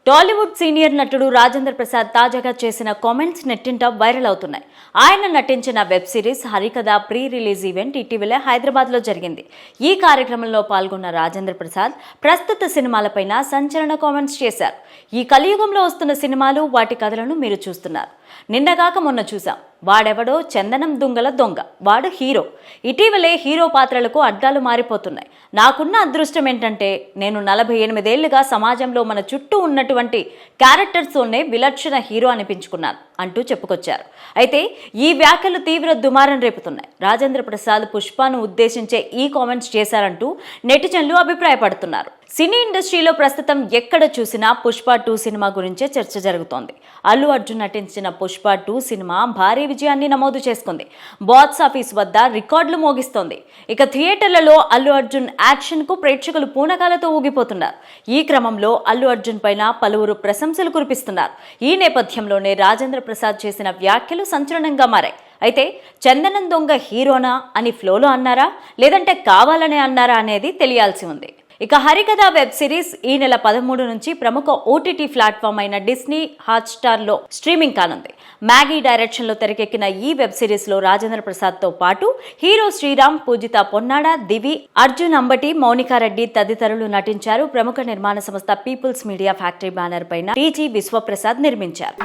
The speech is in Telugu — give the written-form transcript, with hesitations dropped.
టాలీవుడ్ సీనియర్ నటుడు రాజేంద్ర ప్రసాద్ తాజాగా చేసిన కామెంట్స్ నెట్టింట వైరల్ అవుతున్నాయి. ఆయన నటించిన వెబ్ సిరీస్ హరికథ ప్రీ రిలీజ్ ఈవెంట్ ఇటీవలే హైదరాబాద్లో జరిగింది. ఈ కార్యక్రమంలో పాల్గొన్న రాజేంద్ర ప్రసాద్ ప్రస్తుత సినిమాలపైన సంచలన కామెంట్స్ చేశారు. ఈ కలియుగంలో వస్తున్న సినిమాలు, వాటి కథలను మీరు చూస్తున్నారు. నిన్నగాక మొన్న చూసాం. వాడెవడో చందనం దుంగల దొంగ, వాడు హీరో. ఇటీవలే హీరో పాత్రలకు అడ్డాలు మారిపోతున్నాయి. నాకున్న అదృష్టం ఏంటంటే నేను 48 ఏళ్లుగా సమాజంలో మన చుట్టూ ఉన్నటువంటి క్యారెక్టర్స్తోనే విలక్షణ హీరో అనిపించుకున్నాను అంటూ చెప్పుకొచ్చారు. అయితే ఈ వ్యాఖ్యలు తీవ్ర దుమారం రేపుతున్నాయి. రాజేంద్ర ప్రసాద్ పుష్పను ఉద్దేశించే ఈ కామెంట్స్ చేశారంటూ నెటిజన్లు అభిప్రాయపడుతున్నారు. సినీ ఇండస్ట్రీలో ప్రస్తుతం ఎక్కడ చూసినా పుష్ప 2 సినిమా గురించే చర్చ జరుగుతోంది. అల్లు అర్జున్ నటించిన పుష్ప 2 సినిమా భారీ విజయాన్ని నమోదు చేసుకుంది. బాక్స్ ఆఫీస్ వద్ద రికార్డులు మోగిస్తోంది. ఇక థియేటర్లలో అల్లు అర్జున్ యాక్షన్ కు ప్రేక్షకులు పూనకాలతో ఊగిపోతున్నారు. ఈ క్రమంలో అల్లు అర్జున్ పైన పలువురు ప్రశంసలు కురిపిస్తున్నారు. ఈ నేపథ్యంలోనే రాజేంద్ర ప్రసాద్ చేసిన వ్యాఖ్యలు సంచలనంగా మారాయి. అయితే చందనం దొంగ హీరోనా అని ఫ్లోలో అన్నారా, లేదంటే కావాలనే అన్నారా అనేది తెలియాల్సి ఉంది. ఇక హరికథ వెబ్ సిరీస్ ఈ నెల 13 నుంచి ప్రముఖ ఓటీటీ ప్లాట్ఫామ్ అయిన డిస్నీ హాట్స్టార్ లో స్ట్రీమింగ్ కానుంది. మ్యాగీ డైరెక్షన్ లో తెరకెక్కిన ఈ వెబ్ సిరీస్ లో రాజేంద్ర ప్రసాద్ తో పాటు హీరో శ్రీరామ్, పూజిత పొన్నాడ, దివి, అర్జున్ అంబటి, మౌనికా రెడ్డి తదితరులు నటించారు. ప్రముఖ నిర్మాణ సంస్థ పీపుల్స్ మీడియా ఫ్యాక్టరీ బ్యానర్ పైన టీజీ విశ్వప్రసాద్ నిర్మించారు.